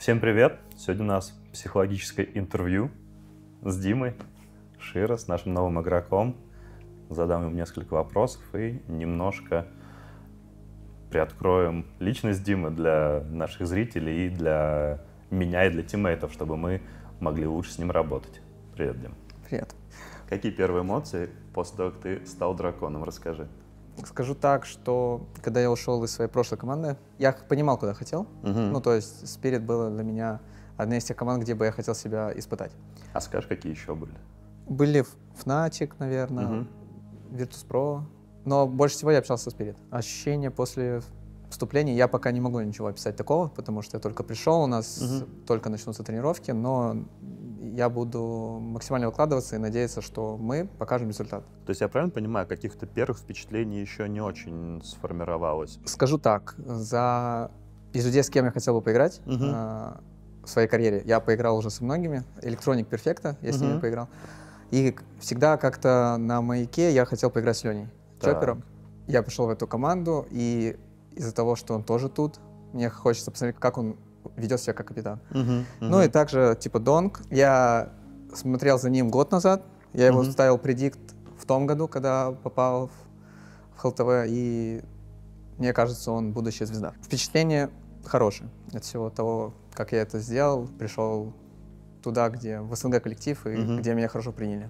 Всем привет! Сегодня у нас психологическое интервью с Димой Широ, с нашим новым игроком. Задам ему несколько вопросов и немножко приоткроем личность Димы для наших зрителей и для меня, и для тиммейтов, чтобы мы могли лучше с ним работать. Привет, Дим. Привет. Какие первые эмоции после того, как ты стал драконом? Расскажи. Скажу так, что когда я ушел из своей прошлой команды, я понимал, куда хотел. Ну, то есть Spirit была для меня одна из тех команд, где бы я хотел себя испытать. А скажешь, какие еще были? Были Fnatic, наверное, Virtus.pro, но больше всего я общался с Spirit. Ощущения после вступления, я пока не могу ничего описать такого, потому что я только пришел, у нас только начнутся тренировки, но я буду максимально выкладываться и надеяться, что мы покажем результат. То есть я правильно понимаю, каких-то первых впечатлений еще не очень сформировалось? Скажу так, из людей, с кем я хотел бы поиграть в своей карьере, я поиграл уже со многими. Electronic Perfecta, я с ними поиграл. И всегда как-то на маяке я хотел поиграть с Леней Чопером. Я пришел в эту команду, и из-за того, что он тоже тут, мне хочется посмотреть, как он ведет себя как капитан. Ну и также, типа, Донг. Я смотрел за ним год назад. Я его ставил предикт в том году, когда попал в ХЛТВ, и мне кажется, он будущая звезда. Впечатление хорошее от всего того, как я это сделал. Пришел туда, где в СНГ коллектив, и где меня хорошо приняли.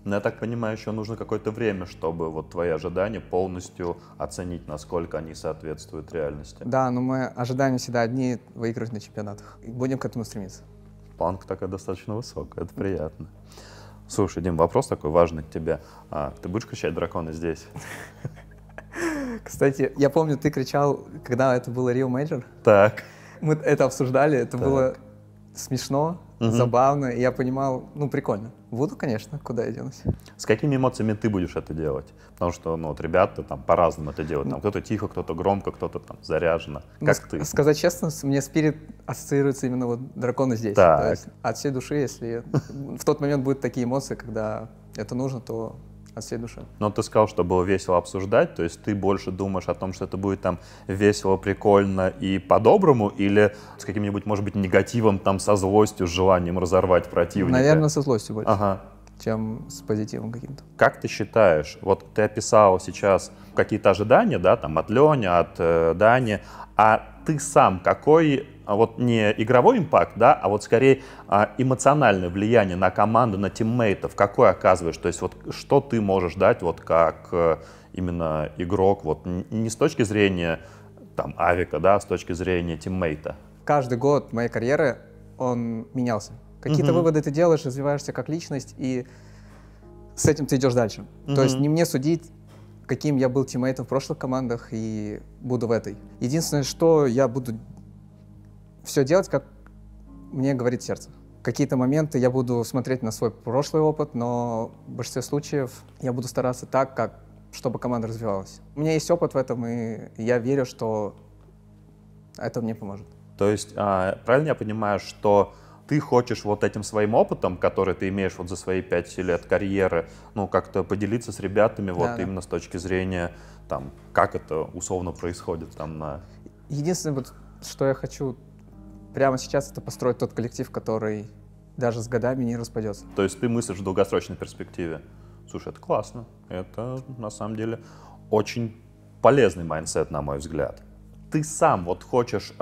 Но я так понимаю, еще нужно какое-то время, чтобы вот твои ожидания полностью оценить, насколько они соответствуют реальности. Да, но мы ожидания всегда одни — выигрывать на чемпионатах. И будем к этому стремиться. Планка такая достаточно высокая, это приятно. Слушай, Дим, вопрос такой важный к тебе. Ты будешь кричать драконы здесь? Кстати, я помню, ты кричал, когда это было Rio Major. Так. Мы это обсуждали, это было смешно, забавно, и я понимал, ну, прикольно. Буду, конечно, куда я денусь. С какими эмоциями ты будешь это делать? Потому что, ну, вот ребята там по-разному это делают. Там кто-то тихо, кто-то громко, кто-то там заряженно. Как ты? Сказать честно, мне Spirit ассоциируется именно вот драконы здесь. Так. То есть от всей души, если в тот момент будут такие эмоции, когда это нужно, то от всей души. Но ты сказал, что было весело обсуждать, то есть ты больше думаешь о том, что это будет там весело, прикольно и по-доброму, или с каким-нибудь, может быть, негативом, там, со злостью, с желанием разорвать противника? Наверное, со злостью больше, чем с позитивом каким-то. Как ты считаешь, вот ты описал сейчас какие-то ожидания, да, там, от Лени, от Дани, а ты сам какой, вот не игровой импакт, да, а вот скорее эмоциональное влияние на команду, на тиммейтов, какое оказываешь? То есть вот что ты можешь дать вот как именно игрок, вот не с точки зрения там авика, да, а с точки зрения тиммейта? Каждый год моей карьеры он менялся. Какие-то выводы ты делаешь, развиваешься как личность, и с этим ты идешь дальше. То есть не мне судить, каким я был тиммейтом в прошлых командах, и буду в этой. Единственное, что я буду все делать, как мне говорит сердце. Какие-то моменты я буду смотреть на свой прошлый опыт, но в большинстве случаев я буду стараться так, чтобы команда развивалась. У меня есть опыт в этом, и я верю, что это мне поможет. То есть правильно я понимаю, что ты хочешь вот этим своим опытом, который ты имеешь вот за свои 5 лет карьеры, ну, как-то поделиться с ребятами вот именно с точки зрения, там, как это условно происходит там на... Единственное, вот, что я хочу прямо сейчас, это построить тот коллектив, который даже с годами не распадется. То есть ты мыслишь в долгосрочной перспективе. Слушай, это классно. Это, на самом деле, очень полезный майндсет, на мой взгляд. Ты сам вот хочешь...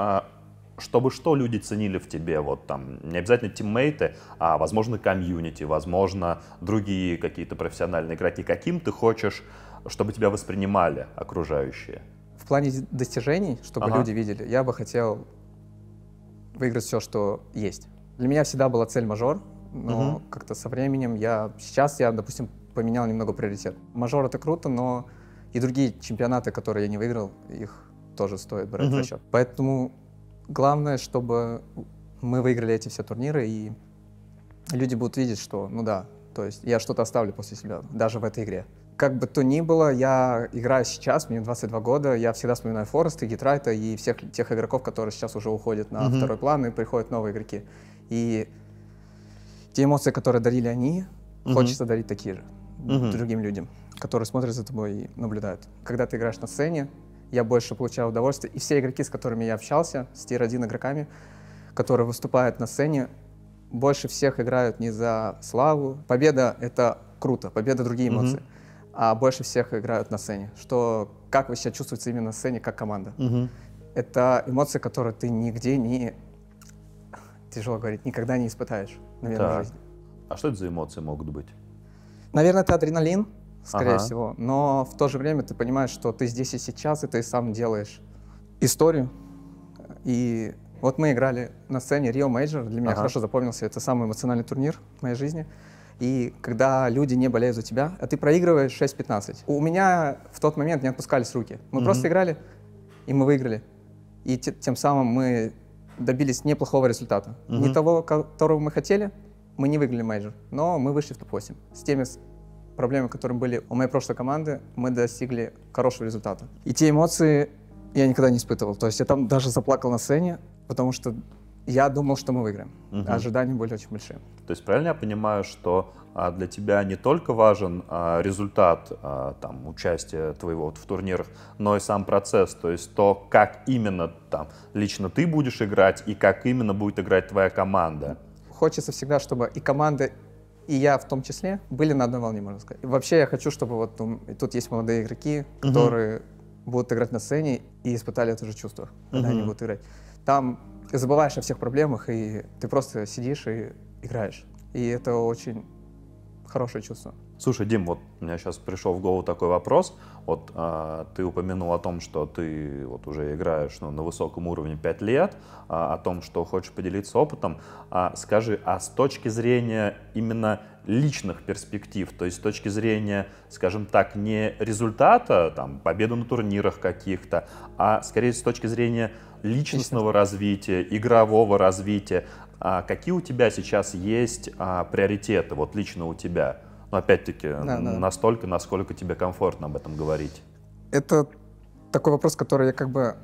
чтобы что люди ценили в тебе, вот там, не обязательно тиммейты, а, возможно, комьюнити, возможно, другие какие-то профессиональные игроки. Каким ты хочешь, чтобы тебя воспринимали окружающие? В плане достижений, чтобы люди видели, я бы хотел выиграть все, что есть. Для меня всегда была цель мажор, но как-то со временем сейчас я, допустим, поменял немного приоритет. Мажор — это круто, но и другие чемпионаты, которые я не выиграл, их тоже стоит брать в расчет. Поэтому главное, чтобы мы выиграли эти все турниры, и люди будут видеть, что, ну да, то есть я что-то оставлю после себя, даже в этой игре. Как бы то ни было, я играю сейчас, мне 22 года, я всегда вспоминаю Фореста, Гитрайта и всех тех игроков, которые сейчас уже уходят на второй план, и приходят новые игроки. И те эмоции, которые дарили они, хочется дарить такие же другим людям, которые смотрят за тобой и наблюдают. Когда ты играешь на сцене, я больше получаю удовольствие. И все игроки, с которыми я общался, с тир-1 игроками, которые выступают на сцене, больше всех играют не за славу. Победа — это круто, победа — другие эмоции. А больше всех играют на сцене. Как вы себя чувствуете именно на сцене, как команда? Это эмоции, которые ты нигде не, тяжело говорить, никогда не испытаешь, наверное, в жизни. А что это за эмоции могут быть? Наверное, это адреналин, скорее всего. Но в то же время ты понимаешь, что ты здесь и сейчас, и ты сам делаешь историю. И вот мы играли на сцене Rio Major. Для меня хорошо запомнился. Это самый эмоциональный турнир в моей жизни. И когда люди не болеют за тебя, а ты проигрываешь 6-15. У меня в тот момент не отпускались руки. Мы просто играли, и мы выиграли. И тем самым мы добились неплохого результата. Не того, которого мы хотели, мы не выиграли мейджор, но мы вышли в топ-8. С теми проблемами, которые были у моей прошлой команды, мы достигли хорошего результата. И те эмоции я никогда не испытывал. То есть я там даже заплакал на сцене, потому что я думал, что мы выиграем. Ожидания были очень большие. То есть правильно я понимаю, что для тебя не только важен результат там, участия твоего в турнирах, но и сам процесс, то есть то, как именно там лично ты будешь играть и как именно будет играть твоя команда? Хочется всегда, чтобы и команда, и я в том числе были на одной волне, можно сказать. И вообще я хочу, чтобы вот тут есть молодые игроки, которые будут играть на сцене и испытали это же чувство, когда они будут играть. Там ты забываешь о всех проблемах, и ты просто сидишь и играешь. И это очень хорошее чувство. Слушай, Дим, вот у меня сейчас пришел в голову такой вопрос. Вот ты упомянул о том, что ты вот уже играешь на высоком уровне 5 лет, о том, что хочешь поделиться опытом. Скажи, а с точки зрения именно личных перспектив, то есть с точки зрения, скажем так, не результата, там, победы на турнирах каких-то, а скорее с точки зрения личностного развития, игрового развития, какие у тебя сейчас есть приоритеты, вот лично у тебя? Но опять-таки, настолько, насколько тебе комфортно об этом говорить. Это такой вопрос, который я как бы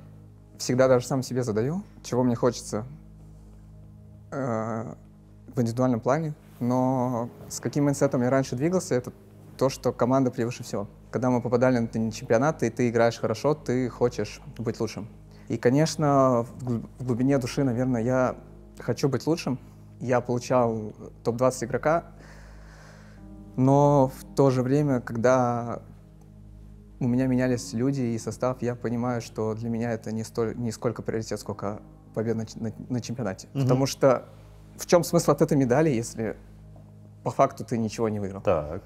всегда даже сам себе задаю, чего мне хочется в индивидуальном плане. Но с каким майндсетом я раньше двигался, это то, что команда превыше всего. Когда мы попадали на чемпионаты, и ты играешь хорошо, ты хочешь быть лучшим. И, конечно, в глубине души, наверное, я хочу быть лучшим. Я получал топ-20 игрока, но в то же время, когда у меня менялись люди и состав, я понимаю, что для меня это не сколько приоритет, сколько победа на чемпионате. Потому что в чем смысл от этой медали, если по факту ты ничего не выиграл? Так.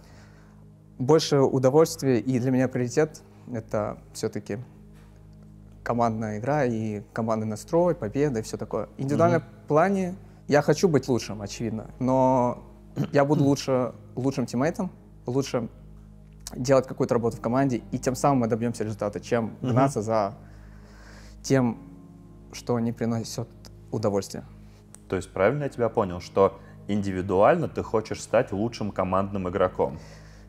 Больше удовольствия, и для меня приоритет — это все-таки командная игра и командный настрой, победа и все такое. В индивидуальном плане я хочу быть лучшим, очевидно, но я буду лучшим тиммейтом, лучше делать какую-то работу в команде, и тем самым мы добьемся результата, чем гнаться за тем, что не приносит удовольствия. То есть правильно я тебя понял, что индивидуально ты хочешь стать лучшим командным игроком?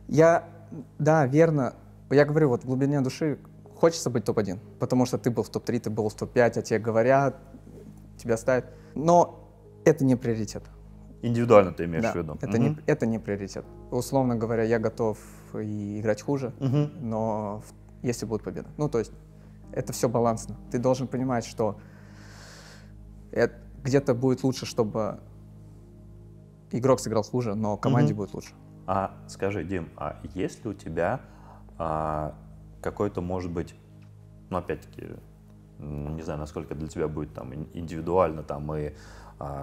Да, верно. Я говорю, вот в глубине души хочется быть топ-1, потому что ты был в топ-3, ты был в топ-5, а тебе говорят, тебя ставят. Но это не приоритет. Индивидуально ты имеешь в виду? Это не приоритет. Условно говоря, я готов и играть хуже, но если будет победа. Ну, то есть это все балансно. Ты должен понимать, что где-то будет лучше, чтобы игрок сыграл хуже, но команде будет лучше. А скажи, Дим, а есть ли у тебя какой-то, может быть, ну, опять-таки, не знаю, насколько для тебя будет там индивидуально там и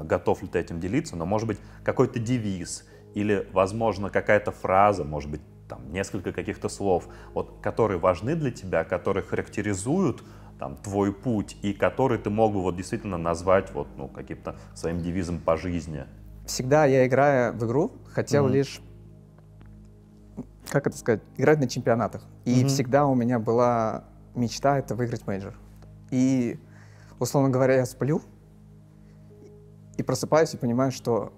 готов ли ты этим делиться, но, может быть, какой-то девиз или, возможно, какая-то фраза, может быть, там несколько каких-то слов, вот, которые важны для тебя, которые характеризуют там твой путь и которые ты мог бы вот действительно назвать вот, ну, каким-то своим девизом по жизни? Всегда я, играя в игру, хотел лишь, как это сказать, играть на чемпионатах. И всегда у меня была мечта — это выиграть мейджор. И, условно говоря, я сплю и просыпаюсь и понимаю, что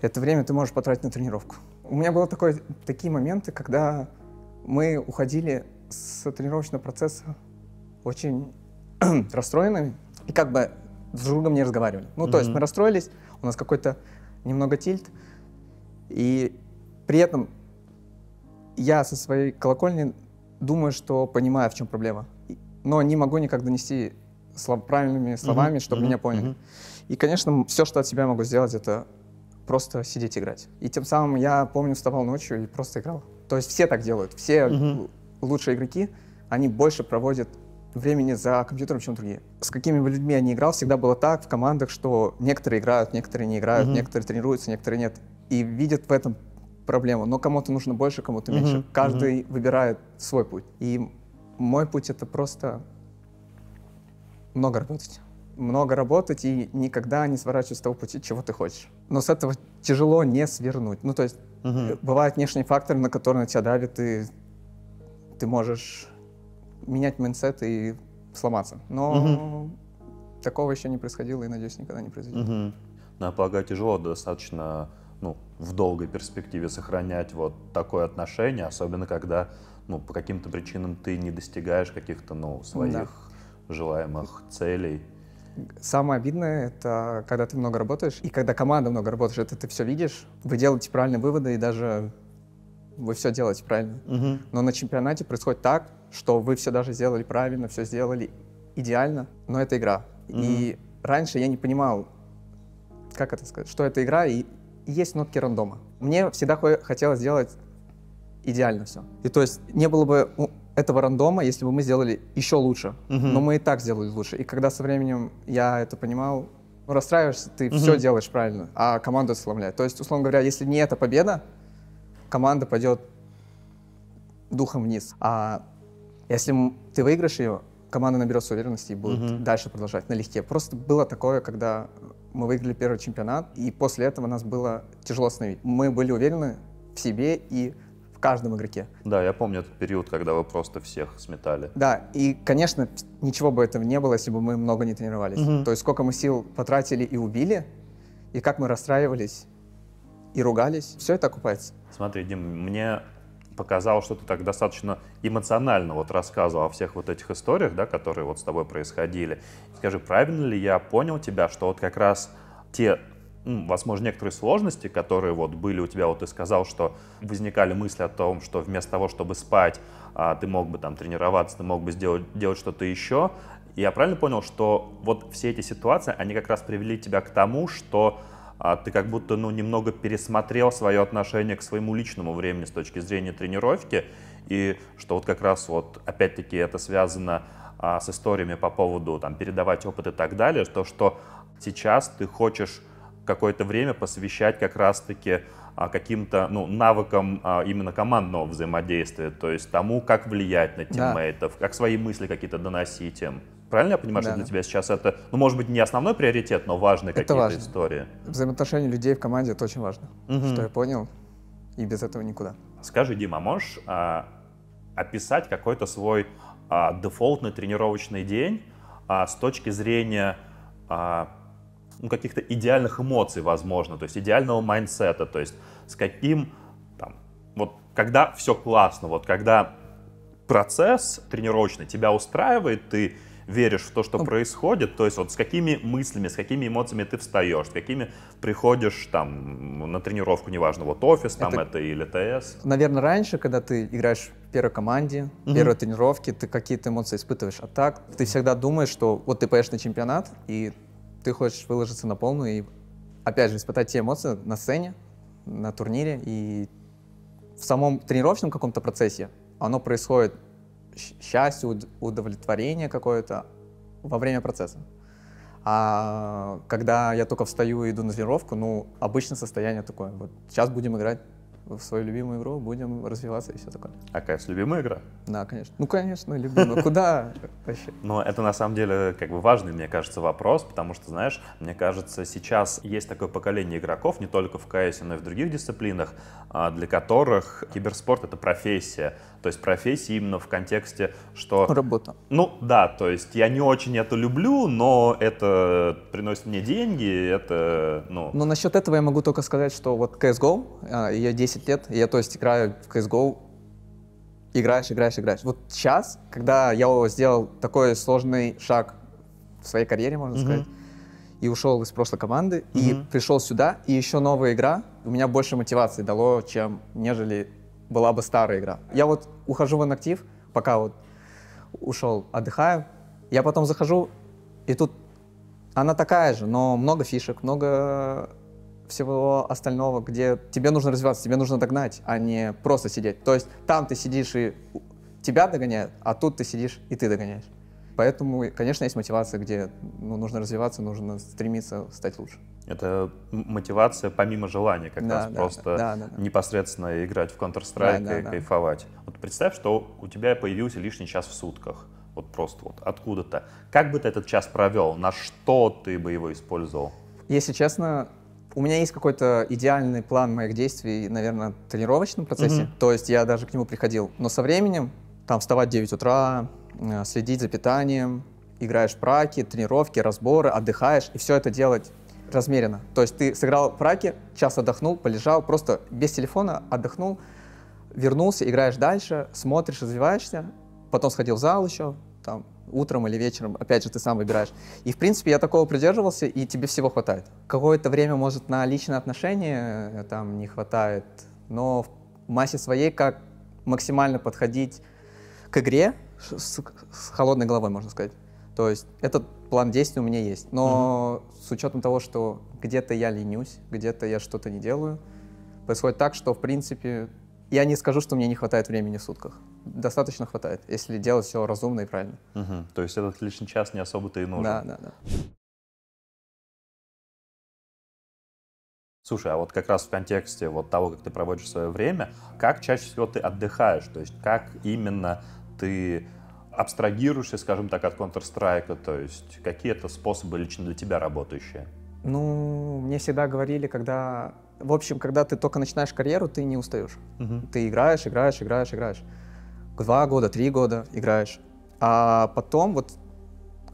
это время ты можешь потратить на тренировку. У меня были такие моменты, когда мы уходили с тренировочного процесса очень расстроенными и как бы с друг другом не разговаривали. Ну, то есть мы расстроились, у нас какой-то немного тильт, и при этом я со своей колокольни думаю, что понимаю, в чем проблема, но не могу никак донести правильными словами, чтобы меня поняли. И, конечно, все, что от себя могу сделать, это просто сидеть играть. И тем самым я, помню, вставал ночью и просто играл. То есть все так делают. Все лучшие игроки, они больше проводят времени за компьютером, чем другие. С какими бы людьми я ни играл, всегда было так в командах, что некоторые играют, некоторые не играют, некоторые тренируются, некоторые нет. И видят в этом проблему. Но кому-то нужно больше, кому-то меньше. Каждый выбирает свой путь. И мой путь — это просто много работать. Много работать и никогда не сворачивать с того пути, чего ты хочешь. Но с этого тяжело не свернуть. Ну, то есть бывают внешние факторы, на которые на тебя давят, и ты можешь менять майндсет и сломаться. Но такого еще не происходило и, надеюсь, никогда не произойдет. Ну, я полагаю, тяжело достаточно, ну, в долгой перспективе сохранять вот такое отношение, особенно когда, ну, по каким-то причинам ты не достигаешь каких-то, ну, своих желаемых целей. Самое обидное — это когда ты много работаешь, и когда команда много работаешь, это ты все видишь, вы делаете правильные выводы, и даже вы все делаете правильно. Но на чемпионате происходит так, что вы все даже сделали правильно, все сделали идеально, но это игра. И раньше я не понимал, как это сказать, что это игра, и есть нотки рандома. Мне всегда хотелось сделать идеально все. И то есть не было бы этого рандома, если бы мы сделали еще лучше. Но мы и так сделали лучше. И когда со временем я это понимал, ну, расстраиваешься, ты все делаешь правильно, а команду это сломляет. То есть, условно говоря, если не эта победа, команда пойдет духом вниз. А если ты выиграешь ее, команда наберется уверенности и будет дальше продолжать налегке. Просто было такое, когда мы выиграли первый чемпионат, и после этого нас было тяжело остановить. Мы были уверены в себе и в каждом игроке. Да, я помню этот период, когда вы просто всех сметали. Да, и, конечно, ничего бы этого не было, если бы мы много не тренировались. То есть сколько мы сил потратили и убили, и как мы расстраивались и ругались, все это окупается. Смотри, Дим, мне показалось, что ты так достаточно эмоционально вот рассказывал о всех вот этих историях, да, которые вот с тобой происходили. Скажи, правильно ли я понял тебя, что вот как раз те, возможно, некоторые сложности, которые вот были у тебя, вот ты сказал, что возникали мысли о том, что вместо того, чтобы спать, ты мог бы там тренироваться, ты мог бы делать что-то еще. И я правильно понял, что вот все эти ситуации, они как раз привели тебя к тому, что ты как будто, ну, немного пересмотрел свое отношение к своему личному времени с точки зрения тренировки, и что вот как раз вот опять-таки это связано с историями по поводу там передавать опыт и так далее, что сейчас ты хочешь какое-то время посвящать как раз-таки каким-то, ну, навыкам именно командного взаимодействия, то есть тому, как влиять на тиммейтов, как свои мысли какие-то доносить им. Правильно я понимаю, что для тебя сейчас это, ну, может быть, не основной приоритет, но важные какие-то истории? Взаимоотношения людей в команде — это очень важно, что я понял, и без этого никуда. Скажи, Дима, можешь описать какой-то свой дефолтный тренировочный день с точки зрения ну, каких-то идеальных эмоций, возможно, то есть идеального майндсета, то есть с каким, там, вот когда все классно, вот когда процесс тренировочный тебя устраивает, ты веришь в то, что происходит, то есть вот с какими мыслями, с какими эмоциями ты встаешь, с какими приходишь там на тренировку, неважно, вот офис там это или ТС. Наверное, раньше, когда ты играешь в первой команде, первой тренировке, ты какие-то эмоции испытываешь, а так ты всегда думаешь, что вот ты поедешь на чемпионат, и ты хочешь выложиться на полную и, опять же, испытать те эмоции на сцене, на турнире, и в самом тренировочном каком-то процессе оно происходит счастье, удовлетворение какое-то во время процесса. А когда я только встаю и иду на тренировку, ну, обычное состояние такое. Вот сейчас будем играть в свою любимую игру, будем развиваться и все такое. А какая любимая игра? Да, конечно. Ну, конечно, любимая. Куда вообще? Но это на самом деле как бы важный, мне кажется, вопрос, потому что, знаешь, мне кажется, сейчас есть такое поколение игроков, не только в КС, но и в других дисциплинах, для которых киберспорт — это профессия. То есть профессия именно в контексте, что... Работа. Ну, да, то есть я не очень это люблю, но это приносит мне деньги, это, ну... Но насчет этого я могу только сказать, что вот CSGO, я 10 лет, и я, то есть, играю в CSGO, играешь. Вот сейчас, когда я сделал такой сложный шаг в своей карьере, можно сказать, и ушел из прошлой команды, и пришел сюда, и еще новая игра, у меня больше мотивации дало, чем нежели была бы старая игра. Я вот ухожу в инактив, пока вот ушел, отдыхаю, я потом захожу И тут она такая же, но много фишек, много всего остального, где тебе нужно развиваться, тебе нужно догнать, а не просто сидеть. То есть там ты сидишь и тебя догоняют, а тут ты сидишь и ты догоняешь. Поэтому, конечно, есть мотивация, где нужно развиваться, нужно стремиться стать лучше. Это мотивация помимо желания, как раз просто непосредственно играть в Counter-Strike и кайфовать. Вот представь, что у тебя появился лишний час в сутках. Вот просто вот откуда-то. Как бы ты этот час провел? На что ты бы его использовал? Если честно, у меня есть какой-то идеальный план моих действий, наверное, в тренировочном процессе. То есть я даже к нему приходил. Но со временем, там, вставать в 9 утра, следить за питанием, играешь в праки, тренировки, разборы, отдыхаешь, и все это делать размеренно. То есть ты сыграл в праке, час отдохнул, полежал, просто без телефона отдохнул, вернулся, играешь дальше, смотришь, развиваешься, потом сходил в зал еще, там, утром или вечером, опять же, ты сам выбираешь. И, в принципе, я такого придерживался, и тебе всего хватает. Какое-то время, может, на личные отношения там не хватает, но в массе своей как максимально подходить к игре с холодной головой, можно сказать. То есть этот план действий у меня есть. Но с учетом того, что где-то я ленюсь, где-то я что-то не делаю, происходит так, что, в принципе, я не скажу, что мне не хватает времени в сутках. Достаточно хватает, если делать все разумно и правильно. То есть этот лишний час не особо-то и нужен. Да. Слушай, а вот как раз в контексте вот того, как ты проводишь свое время, как чаще всего ты отдыхаешь? То есть как именно ты абстрагируешься, скажем так, от Counter-Strike? То есть какие это способы лично для тебя работающие? Ну, мне всегда говорили, когда ты только начинаешь карьеру, ты не устаешь. Ты играешь. 2 года, 3 года играешь. А потом вот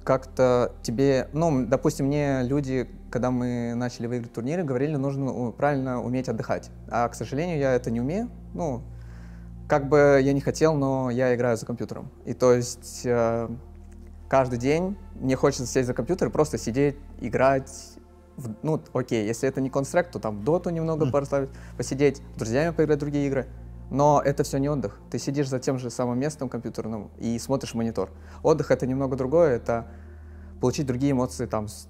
как-то тебе, допустим, мне люди, когда мы начали выиграть турниры, говорили, нужно правильно уметь отдыхать. А, к сожалению, я это не умею. Как бы я не хотел, но я играю за компьютером. И то есть каждый день мне хочется сесть за компьютер и просто сидеть, играть. Окей, если это не Counter-Strike, то там доту немного посидеть, с друзьями поиграть в другие игры. Но это все не отдых. Ты сидишь за тем же самым местом компьютерным и смотришь в монитор. Отдых — это немного другое, это получить другие эмоции там с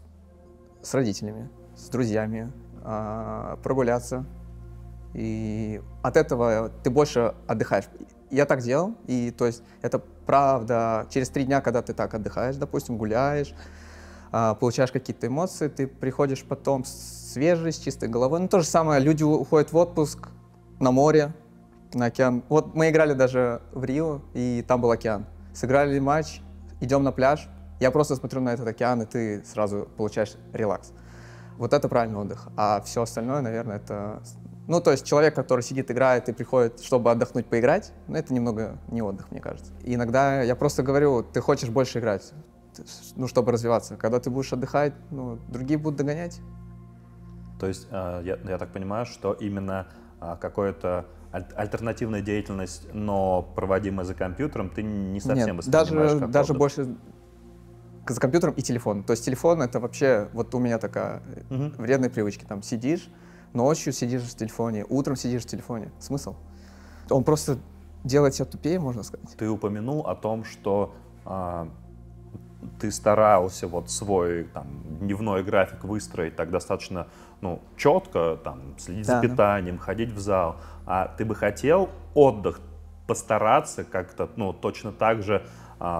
родителями, с друзьями, прогуляться. И от этого ты больше отдыхаешь. Я так делал, и то есть это правда. Через 3 дня, когда ты так отдыхаешь, допустим, гуляешь, получаешь какие-то эмоции, ты приходишь потом свежий, с чистой головой. То же самое, люди уходят в отпуск на море, на океан. Вот мы играли даже в Рио, и там был океан. Сыграли матч, идем на пляж, я просто смотрю на этот океан, и ты сразу получаешь релакс. Вот это правильный отдых. А все остальное, наверное, это... то есть человек, который сидит, играет и приходит, чтобы отдохнуть, поиграть, это немного не отдых, мне кажется. И иногда я просто говорю, ты хочешь больше играть, чтобы развиваться. Когда ты будешь отдыхать, другие будут догонять. То есть я так понимаю, что именно какое-то альтернативная деятельность, но проводимая за компьютером, ты не совсем воспринимаешь как даже отдых. больше за компьютером и телефон. То есть телефон — это вообще, вот у меня такая вредная привычка. Там сидишь, ночью сидишь в телефоне, утром сидишь в телефоне. Смысл? Он просто делает тебя тупее, можно сказать. Ты упомянул о том, что ты старался вот свой дневной график выстроить так достаточно четко, следить за питанием, ходить в зал. А ты бы хотел отдых постараться как-то точно так же,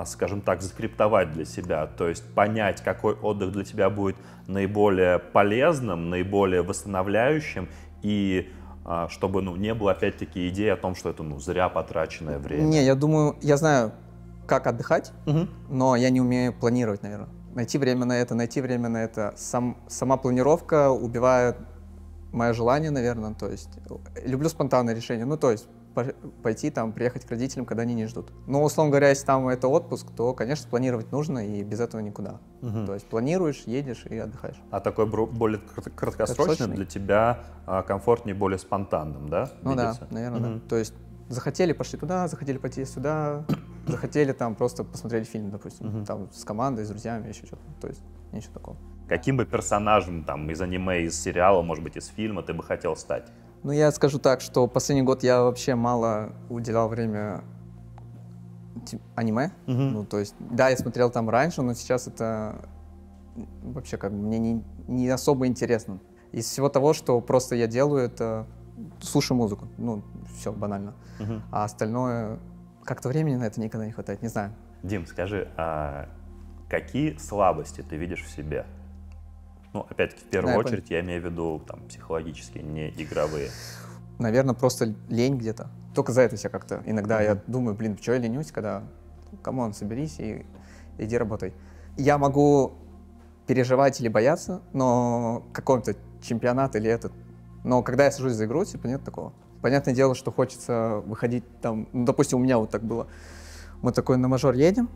скажем так, закриптовать для себя, то есть понять, какой отдых для тебя будет наиболее полезным, наиболее восстанавливающим, и чтобы не было опять-таки идеи о том, что это зря потраченное время. Не, я думаю, я знаю, как отдыхать, но я не умею планировать, наверное. Найти время на это. Сама планировка убивает мое желание, наверное. То есть люблю спонтанные решения. То есть пойти приехать к родителям, когда они не ждут. Но, условно говоря, если там это отпуск, то, конечно, планировать нужно, и без этого никуда. То есть планируешь, едешь и отдыхаешь. А такой более краткосрочный для тебя комфортнее, более спонтанным, да? Да, наверное, да. То есть захотели — пошли туда, захотели пойти сюда, захотели просто посмотреть фильм, допустим, с командой, с друзьями, еще что-то. То есть ничего такого. Каким бы персонажем из аниме, из сериала, может быть, из фильма ты бы хотел стать? Я скажу так, что последний год я вообще мало уделял время аниме. То есть, да, я смотрел там раньше, но сейчас это вообще как бы мне не особо интересно. Из всего того, что просто я делаю, это слушаю музыку. Ну, все банально. А остальное, как-то времени на это никогда не хватает, не знаю. Дим, скажи, а какие слабости ты видишь в себе? Ну, опять-таки, в первую очередь, я имею в виду там, психологические, не игровые. Наверное, просто лень где-то. Только за это я как-то иногда я думаю, блин, что я ленюсь, когда, камон, соберись и иди работай. Я могу переживать или бояться, но какой-то чемпионат или этот. Но когда я сажусь за игру, типа нет такого. Понятное дело, что хочется выходить там, ну, допустим, у меня вот так было. Мы такой на мажор едем.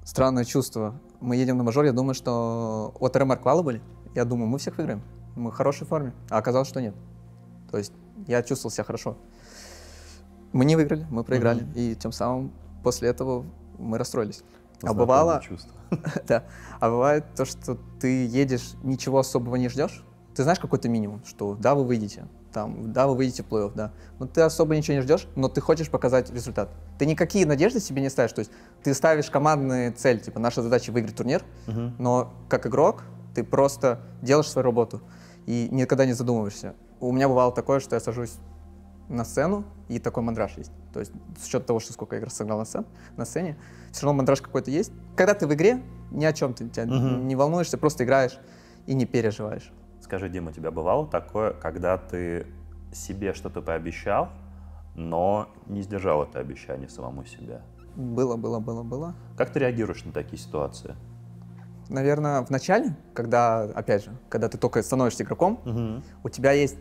Странное чувство. Мы едем на мажор, я думаю, что вот РМР квалы были. Я думаю, мы всех выиграем. Мы в хорошей форме. А оказалось, что нет. То есть я чувствовал себя хорошо. Мы не выиграли, мы проиграли. И тем самым после этого мы расстроились. А бывало, да, а бывает то, что ты едешь, ничего особого не ждешь. Ты знаешь какой-то минимум, что да, вы выйдете, там, да, вы выйдете в плей-офф, да. Но ты особо ничего не ждешь, но ты хочешь показать результат. Ты никакие надежды себе не ставишь. То есть ты ставишь командную цель, типа наша задача выиграть турнир, но как игрок ты просто делаешь свою работу и никогда не задумываешься. У меня бывало такое, что я сажусь на сцену, и такой мандраж есть. То есть с учетом того, что сколько я игр сыграл на сцене, все равно мандраж какой-то есть. Когда ты в игре, ни о чем ты тебя не волнуешься, просто играешь и не переживаешь. Скажи, Дима, у тебя бывало такое, когда ты себе что-то пообещал, но не сдержал это обещание самому себе? Было. Как ты реагируешь на такие ситуации? Наверное, в начале, когда, опять же, когда ты только становишься игроком, у тебя есть,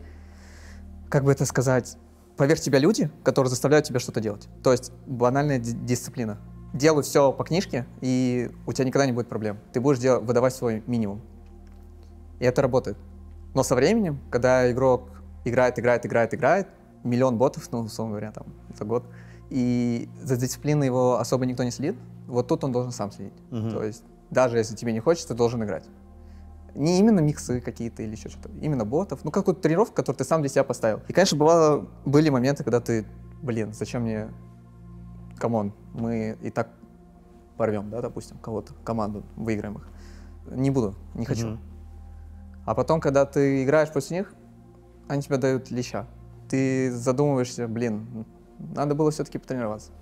как бы это сказать, поверь тебя люди, которые заставляют тебя что-то делать. То есть банальная дисциплина. Делай все по книжке, и у тебя никогда не будет проблем. Ты будешь выдавать свой минимум. И это работает. Но со временем, когда игрок играет, миллион ботов, ну, условно говоря, там, за год, и за дисциплиной его особо никто не следит, вот тут он должен сам следить. То есть даже если тебе не хочется, ты должен играть. Не именно миксы какие-то или еще что-то, именно ботов. Ну, какую-то тренировку, которую ты сам для себя поставил. И, конечно, были моменты, когда ты, блин, зачем мне, камон, мы и так порвем, да, допустим, кого-то, команду, выиграем их. Не буду, не хочу. А потом, когда ты играешь после них, они тебе дают леща. Ты задумываешься, блин, надо было все-таки потренироваться.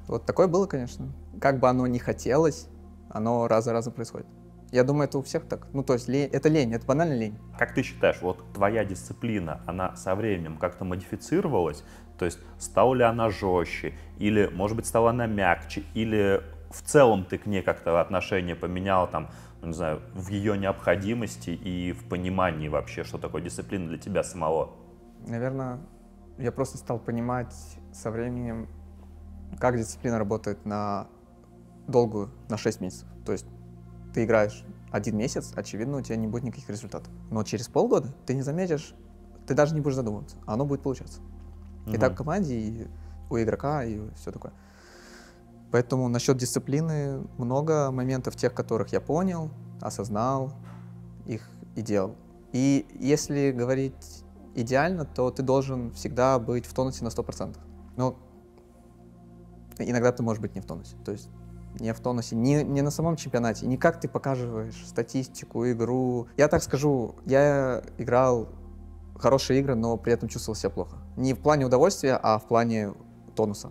Вот такое было, конечно. Как бы оно ни хотелось, оно раз за разом происходит. Я думаю, это у всех так. Ну, то есть это лень, это банальная лень. Как ты считаешь, вот твоя дисциплина, она со временем как-то модифицировалась? То есть стала ли она жестче? Или, может быть, стала она мягче? Или в целом ты к ней как-то отношение поменял, там, ну, не знаю, в ее необходимости и в понимании вообще, что такое дисциплина для тебя самого? Наверное, я просто стал понимать со временем, как дисциплина работает на долгую, на 6 месяцев. То есть ты играешь 1 месяц, очевидно, у тебя не будет никаких результатов. Но через полгода ты не заметишь, ты даже не будешь задумываться, а оно будет получаться. И так в команде, и у игрока, и все такое. Поэтому насчет дисциплины много моментов, тех, которых я понял, осознал их и делал. И если говорить идеально, то ты должен всегда быть в тонусе на 100%. Но иногда ты можешь быть не в тонусе. То есть не в тонусе, не на самом чемпионате, не как ты показываешь статистику, игру. Я так скажу, я играл хорошие игры, но при этом чувствовал себя плохо. Не в плане удовольствия, а в плане тонуса.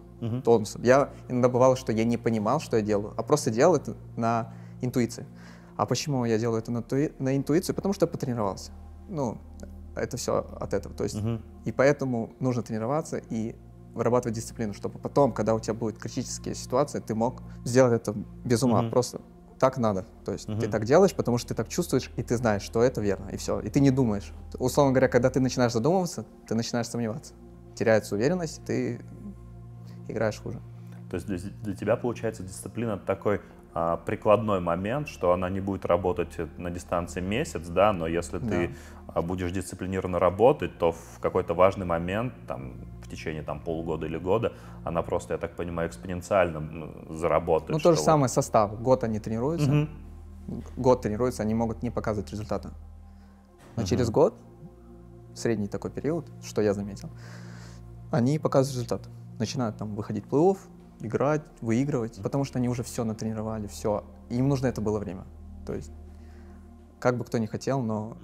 Я иногда бывало, что я не понимал, что я делаю, а просто делал это на интуиции. А почему я делаю это на интуицию? Потому что я потренировался. Ну, это все от этого. То есть, и поэтому нужно тренироваться и вырабатывать дисциплину, чтобы потом, когда у тебя будут критические ситуации, ты мог сделать это без ума. Просто так надо. То есть ты так делаешь, потому что ты так чувствуешь, и ты знаешь, что это верно, и все. И ты не думаешь. Условно говоря, когда ты начинаешь задумываться, ты начинаешь сомневаться. Теряется уверенность, ты играешь хуже. То есть для тебя, получается, дисциплина такой прикладной момент, что она не будет работать на дистанции месяц, да, но если ты будешь дисциплинированно работать, то в какой-то важный момент, там, в течение там, полугода или года, она просто, я так понимаю, экспоненциально заработает. Ну, то же самое состав. Год они тренируются, год тренируются, они могут не показывать результата. Но через год, средний такой период, что я заметил, они показывают результат. Начинают там выходить в плей-офф, играть, выигрывать, потому что они уже все натренировали, все. Им нужно это было время. То есть, как бы кто ни хотел, но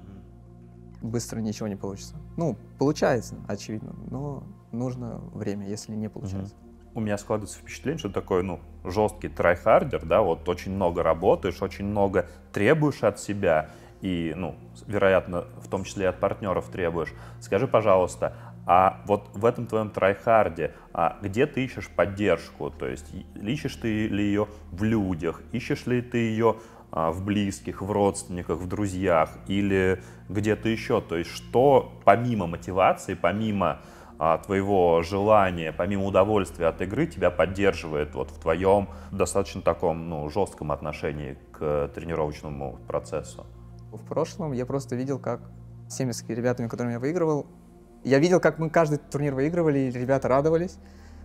быстро ничего не получится. Ну, получается, очевидно, но нужно время, если не получается. У меня складывается впечатление, что ты такой, ну, жесткий трайхардер, да, вот очень много работаешь, очень много требуешь от себя и, ну, вероятно, в том числе и от партнеров требуешь. Скажи, пожалуйста, а вот в этом твоем трайхарде, где ты ищешь поддержку? То есть ищешь ты ли ее в людях, ищешь ли ты ее в близких, в родственниках, в друзьях или где-то еще? То есть что помимо мотивации, помимо твоего желания, помимо удовольствия от игры, тебя поддерживает вот в твоем достаточно таком, ну, жестком отношении к тренировочному процессу? В прошлом я просто видел, как с теми ребятами, которыми я выигрывал, я видел, как мы каждый турнир выигрывали, и ребята радовались.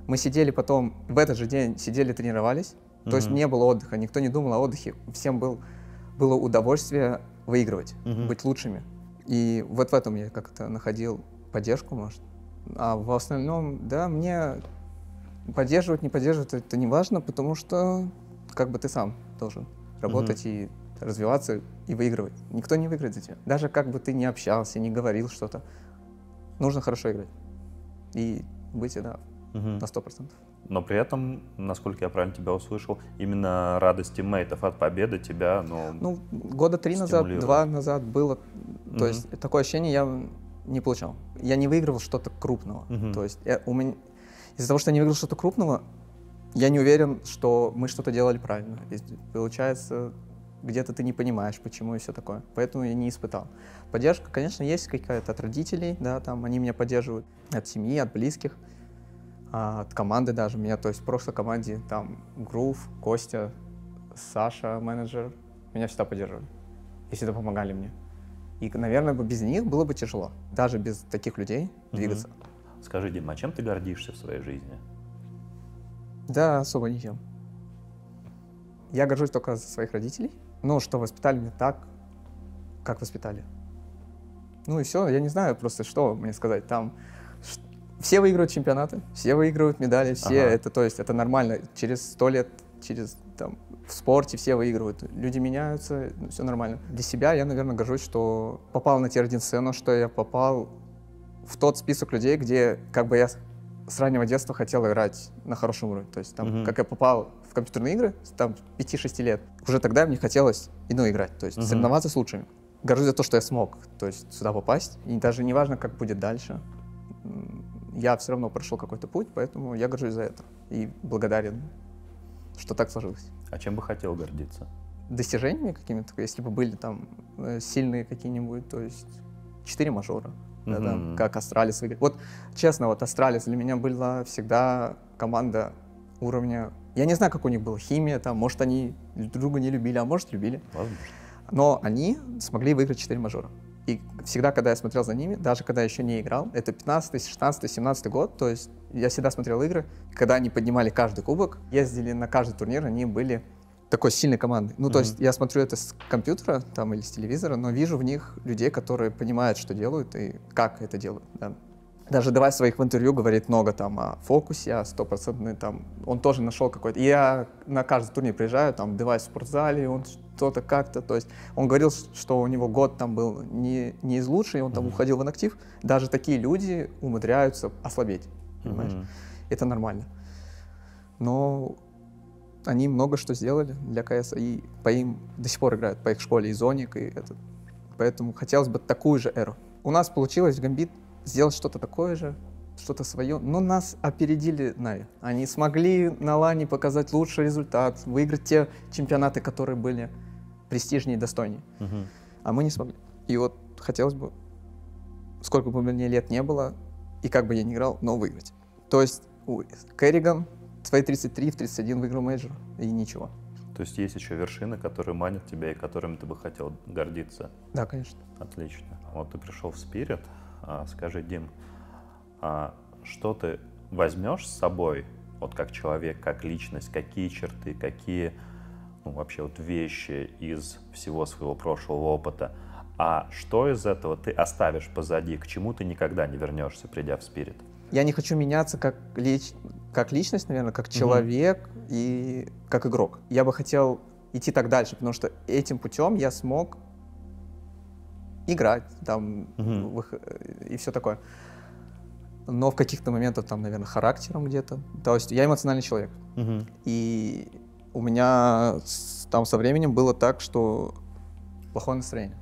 Мы сидели потом, в этот же день сидели, тренировались. То есть не было отдыха, никто не думал о отдыхе. Всем было удовольствие выигрывать, быть лучшими. И вот в этом я как-то находил поддержку, может. А в остальном, да, мне поддерживать, не поддерживать, это не важно, потому что как бы ты сам должен работать и развиваться и выигрывать. Никто не выиграет за тебя. Даже как бы ты не общался, не говорил что-то. Нужно хорошо играть и быть, да, на 100%. Но при этом, насколько я правильно тебя услышал, именно радость тиммейтов от победы тебя, ну года 3 назад, 2 назад было. То есть такое ощущение я не получал. Я не выигрывал что-то крупного. То есть из-за того, что я не выиграл что-то крупного, я не уверен, что мы что-то делали правильно. И получается, где-то ты не понимаешь, почему и все такое. Поэтому я не испытал. Поддержка, конечно, есть какая-то от родителей, да, там они меня поддерживают, от семьи, от близких, от команды даже. Меня, то есть в прошлой команде там Грув, Костя, Саша, менеджер, меня всегда поддерживали и всегда помогали мне. И, наверное, без них было бы тяжело, даже без таких людей двигаться. Скажи, Дима, а чем ты гордишься в своей жизни? Да, особо ничем. Я горжусь только за своих родителей, ну, что воспитали меня так, как воспитали. Ну и все, я не знаю просто, что мне сказать. Там все выигрывают чемпионаты, все выигрывают медали, все, это, то есть это нормально. Через 100 лет, там, в спорте все выигрывают, люди меняются, все нормально. Для себя я, наверное, горжусь, что попал на Тир-1 что я попал в тот список людей, где как бы я с раннего детства хотел играть на хорошем уровне. То есть там, как я попал в компьютерные игры, там, 5-6 лет, уже тогда мне хотелось, играть, то есть соревноваться с лучшими. Горжусь за то, что я смог, то есть сюда попасть, и даже не важно, как будет дальше. Я все равно прошел какой-то путь, поэтому я горжусь за это и благодарен, что так сложилось. А чем бы хотел гордиться? Достижениями какими-то, если бы были там сильные какие-нибудь, то есть 4 мажора, да, как Астралис выиграл. Вот честно, вот Астралис для меня была всегда команда уровня, я не знаю, как у них была химия, там, может, они друг друга не любили, а может, любили. Возможно. Но они смогли выиграть 4 мажора. И всегда, когда я смотрел за ними, даже когда я еще не играл, это 15, 16, 17 год, то есть я всегда смотрел игры, когда они поднимали каждый кубок, ездили на каждый турнир, они были такой сильной командой. Ну, то есть я смотрю это с компьютера там, или с телевизора, но вижу в них людей, которые понимают, что делают и как это делают. Да. Даже Девайс в своих в интервью говорит много там о фокусе, о 100%, там, он тоже нашел какой-то. И я на каждый турнир приезжаю, там, Девайс в спортзале, он что-то как-то, то есть он говорил, что у него год там был не из лучших, и он там уходил в инактив. Даже такие люди умудряются ослабеть, понимаешь? Это нормально. Но они много что сделали для КС, и по им до сих пор играют, по их школе, и Зоник, и этот. Поэтому хотелось бы такую же эру. У нас получилось в Гамбит сделать что-то такое же, что-то свое, но нас опередили Нави. Они смогли на лане показать лучший результат, выиграть те чемпионаты, которые были престижнее и достойнее. А мы не смогли. И вот хотелось бы, сколько бы мне лет не было, и как бы я ни играл, но выиграть. То есть Керриган в свои 33, в 31 выиграл мейджор, и ничего. То есть есть еще вершины, которые манят тебя и которыми ты бы хотел гордиться? Да, конечно. Отлично. Вот ты пришел в Spirit. Скажи, Дим, что ты возьмешь с собой, вот как человек, как личность, какие черты, какие вообще вот вещи из всего своего прошлого опыта, а что из этого ты оставишь позади, к чему ты никогда не вернешься, придя в Spirit? Я не хочу меняться как как личность, наверное, как человек и как игрок. Я бы хотел идти так дальше, потому что этим путем я смог играть там и все такое. Но в каких-то моментах там, наверное, характером где-то. То есть я эмоциональный человек. И у меня там со временем было так, что плохое настроение.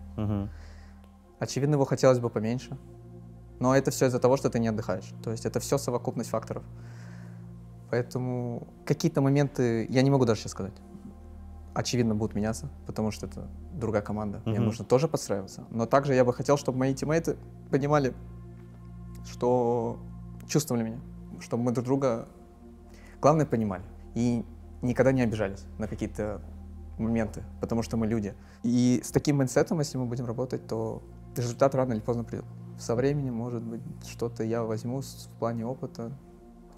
Очевидно, его хотелось бы поменьше. Но это все из-за того, что ты не отдыхаешь. То есть это все совокупность факторов. Поэтому какие-то моменты, я не могу даже сейчас сказать, очевидно, будут меняться, потому что это другая команда. Мне нужно тоже подстраиваться. Но также я бы хотел, чтобы мои тиммейты понимали, что чувствовали меня, чтобы мы друг друга, главное, понимали. И никогда не обижались на какие-то моменты, потому что мы люди. И с таким майндсетом, если мы будем работать, то результат рано или поздно придет. Со временем, может быть, что-то я возьму в плане опыта.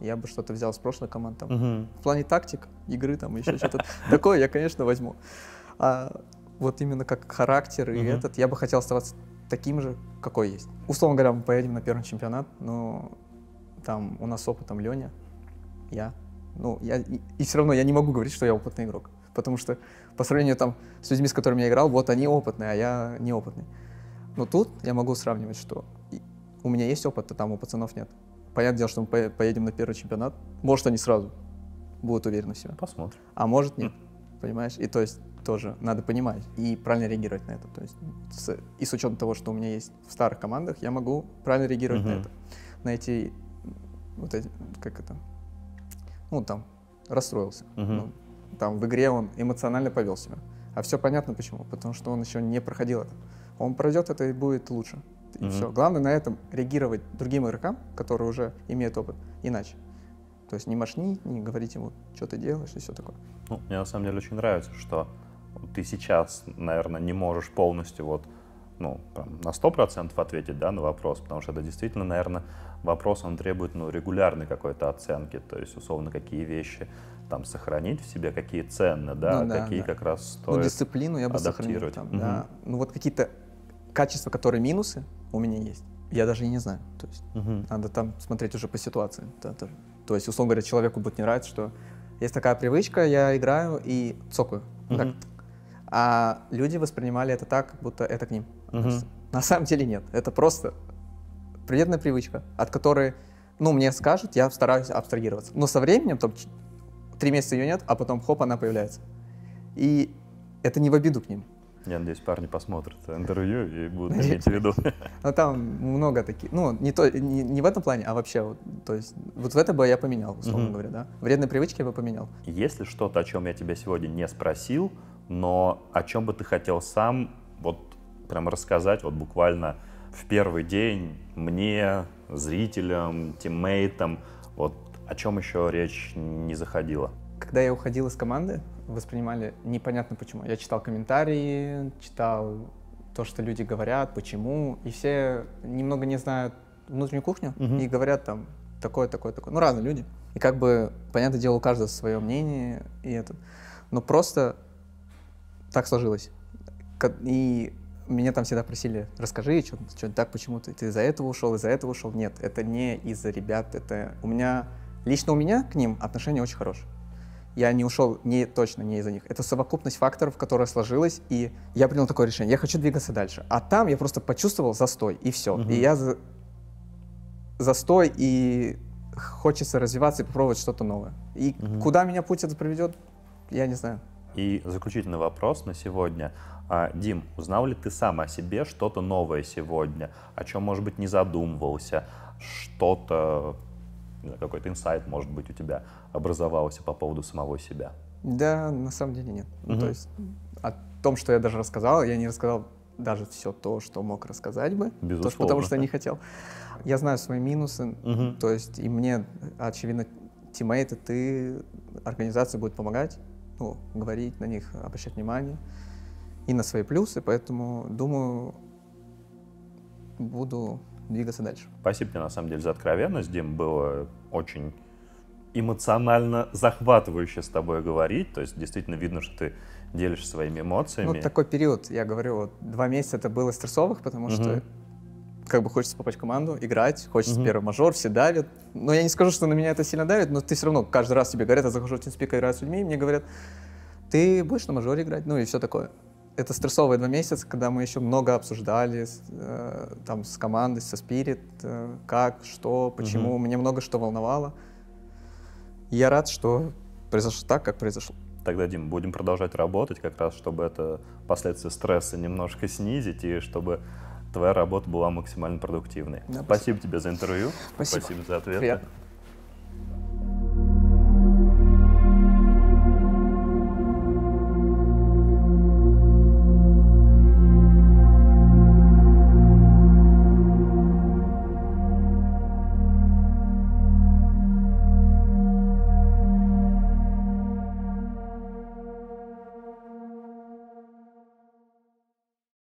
Я бы что-то взял с прошлой команды. В плане тактик, игры, там еще что-то такое я, конечно, возьму. А вот именно как характер и этот, я бы хотел оставаться таким же, какой есть. Условно говоря, мы поедем на первый чемпионат, но там у нас с опытом Леня, я. И все равно я не могу говорить, что я опытный игрок. Потому что по сравнению там с людьми, с которыми я играл, вот они опытные, а я неопытный. Но тут я могу сравнивать, что у меня есть опыт, а там у пацанов нет. Понятное дело, что мы поедем на первый чемпионат. Может, они сразу будут уверены в себе. Посмотрим. А может, нет. Понимаешь? И то есть тоже надо понимать и правильно реагировать на это. То есть и с учетом того, что у меня есть в старых командах, я могу правильно реагировать на это. На эти, вот эти, как это, там, расстроился. Там в игре он эмоционально повел себя. А все понятно почему. Потому что он еще не проходил это. Он пройдет это и будет лучше. И все. Главное на этом реагировать другим игрокам, которые уже имеют опыт, иначе. То есть не мошнить, не говорить ему, что ты делаешь и все такое. Мне на самом деле очень нравится, что ты сейчас, наверное, не можешь полностью прям на 100% ответить, да, на вопрос, потому что это действительно, наверное, вопрос, он требует регулярной какой-то оценки, то есть, условно, какие вещи там сохранить в себе, какие ценны, да, какие как раз стоит дисциплину я бы сохранил. Там, да. Вот какие-то качества, которые минусы у меня есть, я даже и не знаю. То есть надо там смотреть уже по ситуации. То есть, условно говоря, человеку будет не нравиться, что есть такая привычка, я играю и цокаю. А люди воспринимали это так, как будто это к ним. На самом деле нет. Это просто вредная привычка, от которой, мне скажут, я стараюсь абстрагироваться. Но со временем, там, 3 месяца ее нет, а потом хоп, она появляется. И это не в обиду к ним. Я надеюсь, парни посмотрят интервью и будут иметь в виду. Там много таких. Не в этом плане, а вообще. То есть вот в это бы я поменял, условно говоря, да. Вредные привычки я бы поменял. Есть ли что-то, о чем я тебя сегодня не спросил, но о чем бы ты хотел сам прям рассказать буквально в первый день мне, зрителям, тиммейтам, о чем еще речь не заходила? Когда я уходил из команды, воспринимали непонятно почему. Я читал комментарии, читал то, что люди говорят, почему, и все немного не знают внутреннюю кухню и говорят там такое. Разные люди. И понятное дело, у каждого свое мнение, но просто так сложилось. И меня там всегда просили, расскажи, что так, почему ты из-за этого ушел, из-за этого ушел. Нет, это не из-за ребят, лично у меня к ним отношения очень хорошие. Я не ушел точно не из-за них. Это совокупность факторов, которая сложилась, и я принял такое решение. Я хочу двигаться дальше. А там я просто почувствовал застой, и все. И я застой, и хочется развиваться и попробовать что-то новое. И куда меня путь это приведет, я не знаю. И заключительный вопрос на сегодня. Дим, узнал ли ты сам о себе что-то новое сегодня, о чем, может быть, не задумывался, что-то, какой-то инсайт, может быть, у тебя образовался по поводу самого себя? Да, на самом деле нет. То есть о том, что я даже рассказал, я не рассказал даже все то, что мог рассказать бы, потому что не хотел. Я знаю свои минусы, то есть и мне, очевидно, тиммейты, организация будет помогать, говорить на них, обращать внимание и на свои плюсы, поэтому, думаю, буду двигаться дальше. Спасибо тебе, на самом деле, за откровенность, Дим. Было очень эмоционально захватывающе с тобой говорить. То есть действительно видно, что ты делишься своими эмоциями. Такой период, я говорю, 2 месяца это было стрессовых, потому что как бы хочется попасть в команду, играть, хочется первый мажор, все давят. Но я не скажу, что на меня это сильно давит, но ты все равно каждый раз тебе говорят, я захожу в TeamSpeak, играю с людьми, и мне говорят, ты будешь на мажоре играть, ну и все такое. Это стрессовые 2 месяца, когда мы еще много обсуждали там, с командой, со Spirit, как, что, почему. Мне много что волновало. И я рад, что произошло так, как произошло. Тогда, Дим, будем продолжать работать, как раз чтобы это последствия стресса немножко снизить, и чтобы твоя работа была максимально продуктивной. Да, спасибо тебе за интервью. Спасибо Спасибо за ответы. Приятно.